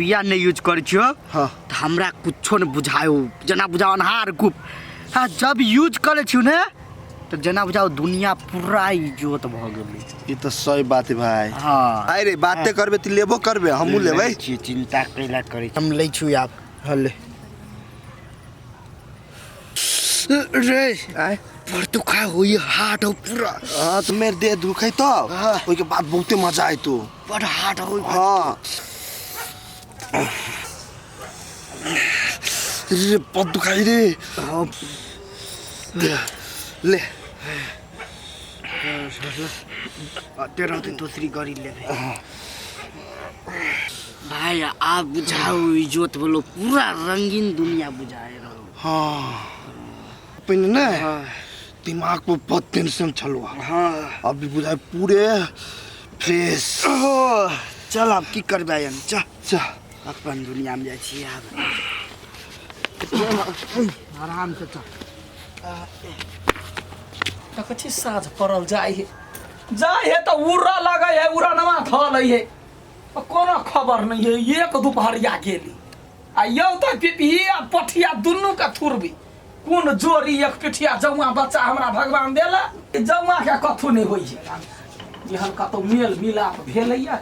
बिया नहीं यूज कर हाँ तो हमरा कुछो नहीं बुझायो जना बुझाओ अनहार गुप हाँ जब यूज करे ने तो जना बुझाओ दुनिया पूरा इज्जत भ गेलै। ये तो सही बात है भाई। हाँ अरे बातें करबे त लेबो करबे हमहू लेबै चिंता कैला करे हम लै छु आप हले रे आय पर दुखा होई हार्ट हो पूरा। हां तो मेरे देह दुखै तो ओइ के बाद बहुते मजा आइ तो पर हार्ट हो हां रे पद दुखाइ रे ले तेरा तो दूसरी गाड़ी ले भाई आप बुझाओ इज्जत बोलो पूरा रंगीन दुनिया बुझाए रहो। हां पहले ना दिमाग पर बहुत टेंशन चलो। हाँ अभी बुझाए पूरे फ्रेश। चल अब की करबे चल चल अपन दुनिया में जाइ छी आब आराम से चल त कछि साँझ पड़ल जाय है तो उड़ा लगे है उड़ा नमा थल है कोनो खबर नहीं है। एक दोपहरिया गेली आ यौ त पिपिया पठिया दुनू का थुरबी कोन जोरी एक पिठिया जौआ बच्चा हमरा भगवान देला जौआ के कथु नहीं होई है जेहन कतौ मेल मिलाप भेलैया।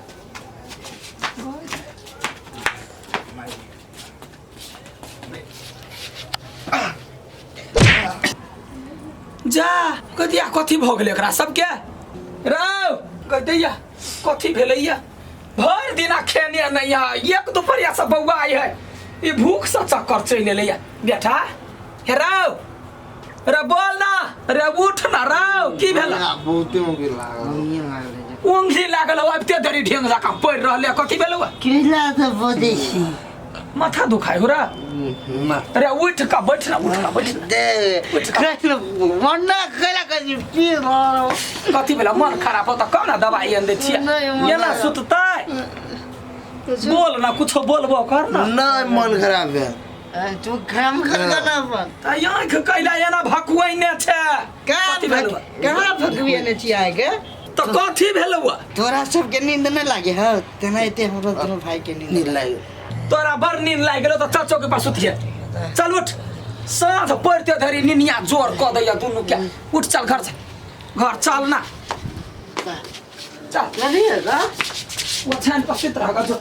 जा कदिया कथी भ गेलै एकरा सबके रौ कदिया कथी भेलैया भर दिना खेने नहीं है एक दोपहरिया से बौआ आई है ये भूख से चक्कर चल एलैया बेटा हे रौ रे बोल ना रे उठ ना रौ की भेला बहुते ऊँगी लागल ऊँघी लागल अब ते देरी ढेंग जका पड़ रहले कथी भेलौ केला तो बोदेसी माथा दुखाय हो रा ना अरे उठ का बैठ ना उठ का बैठ ना दे कैसे मन्ना कैला कजी पी रहो कथी भेला मन खराब हो त कौन दवाई आन दे छिया ये ना सुततै बोल ना कुछ बोलबो कर ना ना मन खराब है तू काम कर ना अपन त आँख कैला एना भकुआइने छे कहाँ भेलौ कहाँ भगविए ने छिया के त कथी भेलौ तोरा सबके नींद न लागे ह तेनाइते हमरो दोनों भाई के नींद लागे तोरा बड़ नींद लाग गेलो त चाचो के पास उठिए चल उठ साँझ पड़ते धरी निनिया जोर क दैया दुनू के उठ चल घर चल ना चल नहीं है का वो छान पसित रह गयो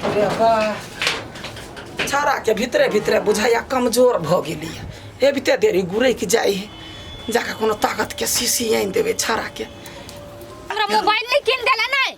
अरे बा छारा के भीतरे भीतरे बुझाया कमजोर भ गेली ए बिते देरी गुरै के जाई जाका कोनो ताकत के शीशी आइन देबे छारा के हमरा मोबाइल नहीं किन देला नहीं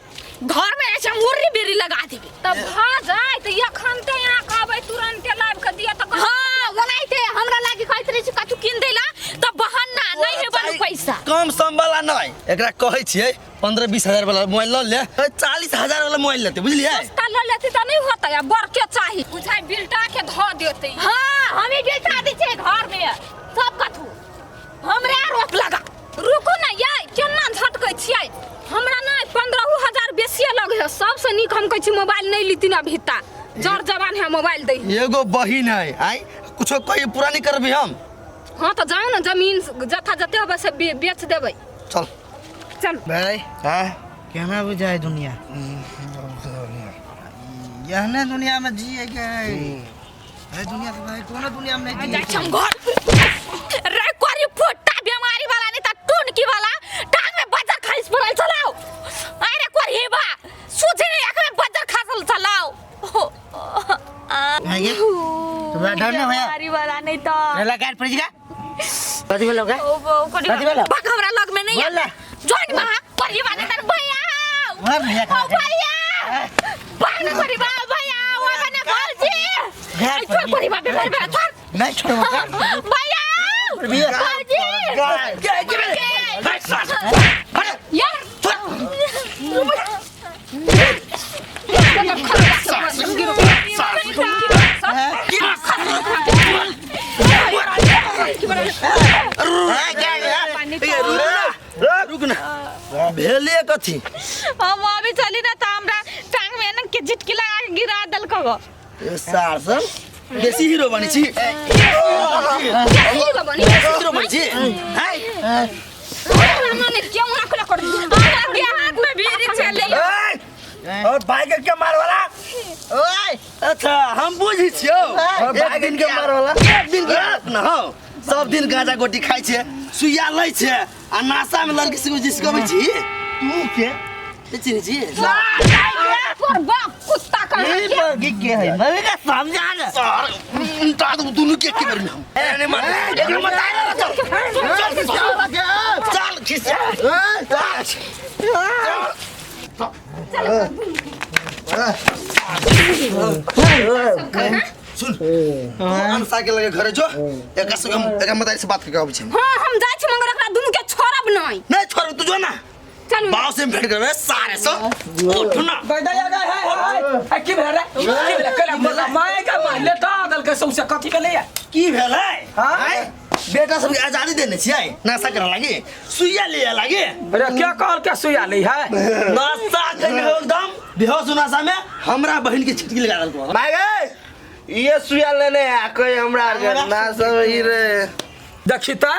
घर में ऐसे मुर्री बेरी लगा देबे तब भा जाए त यखन त यहां कहबै तुरंत लाइव कर दिया त हां ओनाइते हमरा लागी कहैत रही छ कछु किन देला त बहाना नहीं है बनु पैसा कम संभाला नहीं एकरा कहै छियै 15-20 हजार वाला मोबाइल ल ले 40 हजार वाला मोबाइल लेते बुझलिए सस्ता ल लेती त नहीं होता या बड़ के चाहिए बुझाई बिल्टा के ध देते हां हमें बिल्टा दी छे घर में सब कथु हमरा रोक लगा रुको ना ये केना झटकै छियै हमरा ना 15,000 बेसी लगे है सबसे नीक हम कहै छी मोबाइल नहीं लीती ना भीता जड़ जवान है मोबाइल दे एगो बहिन है आई कुछो कहि पूरा नहीं करबे हम। हां तो जाओ ना जमीन जथा जते होबे से बेच देबै चल चल भाई हां केना बुझाए दुनिया यहने दुनिया में जिए के है दुनिया के भाई कोनो दुनिया में नहीं जाय छम घर रे कोरी फुट्टा बीमारी वाला नहीं त टुनकी वाला टांग में बजर खाइस पड़ल चलाओ अरे कोरी बा सुझे एक में बजर खासल चलाओ है ये तो बैठा ना भैया बीमारी वाला नहीं तो रेला गाड़ पड़ जाएगा कथी बोलो का ओ कोरी कथी बोलो बक हमरा लग में नहीं बोल जोइन बा कोरी वाला तन भैया हां भैया ओ भैया बान कोरी बा भैया ओ बने बोल जी कोरी बा भैया छोड़ नहीं छोड़ो का भैया भैया यार रुक ना भेले कथी हम अभी चली ना त हमरा टांग में न के झटकी लगा के गिरा दल को सारसन देसी हीरो बनी छी हीरो बनी छी हाय हमने क्यों ना कर हमरा के हाथ में बीड़ी चले और भाई के क्या मार वाला अच्छा हम बुझी छियो एक दिन के मार वाला एक दिन के रात न हो सब दिन गांजा गोटी खाइ छे सुइया लै छे आ नासा में लड़की से जिसको भी छी तू के चिनी छी तोर बाप कुत्ता का नहीं पर के है मैं का समझा ना सर ता दोनों के करनी हम अरे मत एक मत चल खिस सुन हम साइकिल लगे घरे जो एक मतारी से बात करके आबै छै हां हम जाय छी मगर एकरा दुनु के छोड़ब नहीं छोड़ तू जो ना चल बाव से भेट करबे सारे सो उठ ना गैदया गए है की भेल रे की भेल कला माय का लेटा दल के सौसे कथि के ले की भेलै हां बेटा सबके आजादी देने छियै नासा करे लागी सुइया ले लागी अरे क्या कहल के सुइया ले है नासा करने एकदम बेहोश नासा में हमरा बहन के छिटकी लगा दल माय गे ये सुइया लेने आ कोई हमरा ना सब ही रे देखी त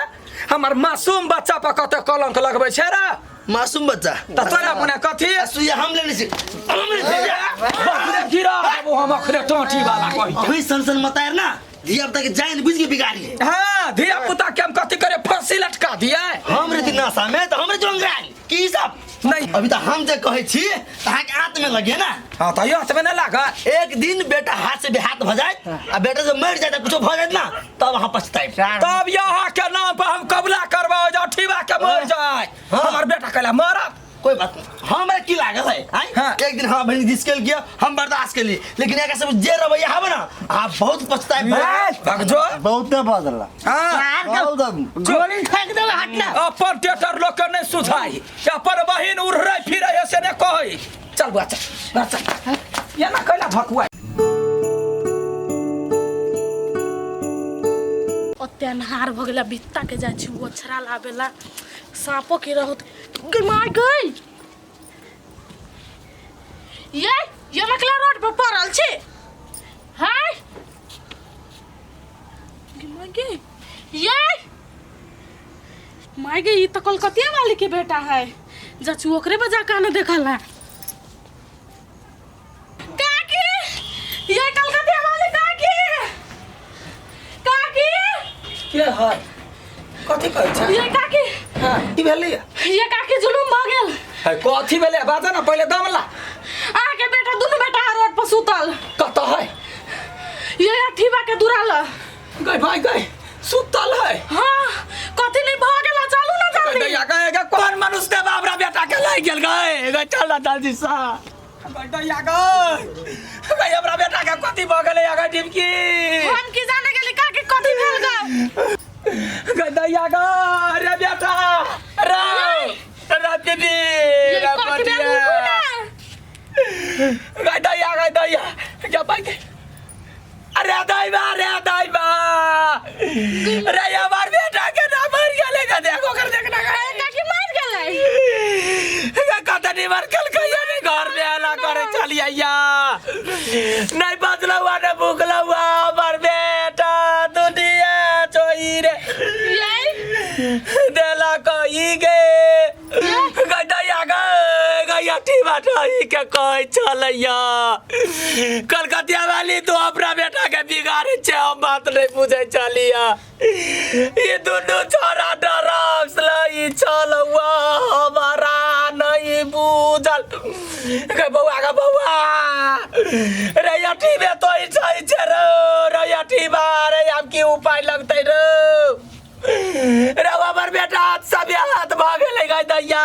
हमर मासूम बच्चा पर कते कलंक लगबै छै रे मासूम बच्चा त तोरा अपने कथि सुइया हम लेने छी बापरे गिरा वो हम अखरे टोटी वाला कहि अभी सन मतायर ना धिया पुता के जान बुझ के बिगाड़ी हां धिया पुता के हम कथि करे फांसी लटका दिए हमरे दिन नासा में तो हमरे जोंगराल की सब नहीं अभी तो हम जे कहै छी तहा के आंत में लगे ना हां त यो तबे न लागा एक दिन बेटा हाथ से बेहाथ भ जाए आ बेटा जब मर जाए कुछ भ जाए ना तब वहां पछताए तब यहाँ के नाम पर हम कबला करबा जा ठीबा के मर जाए हमर बेटा कहला मरा कोई बात नहीं हमरा की लागल है हाँ। एक दिन हम बहन डिस्कल किया हम बर्दाश्त कर लिए लेकिन एक सब जे रवैया हवे ना आप बहुत पछताए भग जो बहुत बदला हां गोली फेंक देबे हटना अपन टेटर लोग के नहीं सुधाई अपन बहिन उड़ै फिरै से ने कहै चल बुआ चल या ना कहला भकुआ अत्यानहार भ गेला बित्ता के जाइ छी ओछरा लाबेला सापो के रहत मार गई ये मकला रोड पर पड़ल छी हाय मार गई ये मार गई ई तो कलकतिया वाली के बेटा है जचू ओकरे बजा काने देखल है काकी ये कलकतिया वाली काकी काकी के है कथि कहै छै ये काकी हां की भेलै ये काकी जुलुम भ गेल है कथि भेलै बाजा ना पहिले दमला आके बेटा दुनु बेटा रोड पर सुतल कत है ये अठीबा के दुराल गई भाई गई सुतल है हां कथि नहीं भ गेला चलू ना जल्दी दैया गए कौन मनुष्य के बाबरा बेटा के लै गेल गए चल ना जल्दी सा दैया गए हमरा बेटा के कथि भ गेलै आगे टिमकी हम की जाने गेली काकी कथि भेल ग दैया रे बेटा रे दीदी ये कथि भेल ना दैया क्या बात अरे दैवा रे हमार बेटा के ना मर गेले का देखो कर देखना काकी मर गेलै कतनी मर कल कहिया ने घर में आला करे चलिया नहीं बचला हुआ ने भूखला हुआ हमार बेटा दुनिया चोई रे देला कही गे गैया ठीबा ठाई के कह चलैया कलकतिया वाली तो अपना बेटा के बिगाड़े छे हम बात नहीं पूछे चलिया ये दोनों छोरा डराव लई चलवा हमारा नहीं बुझल के बउआ रे यठी में तो ई छै रे यठी बारे हम की उपाय लगतै रे हमर बेटा सब हाथ भागे ले गई दैया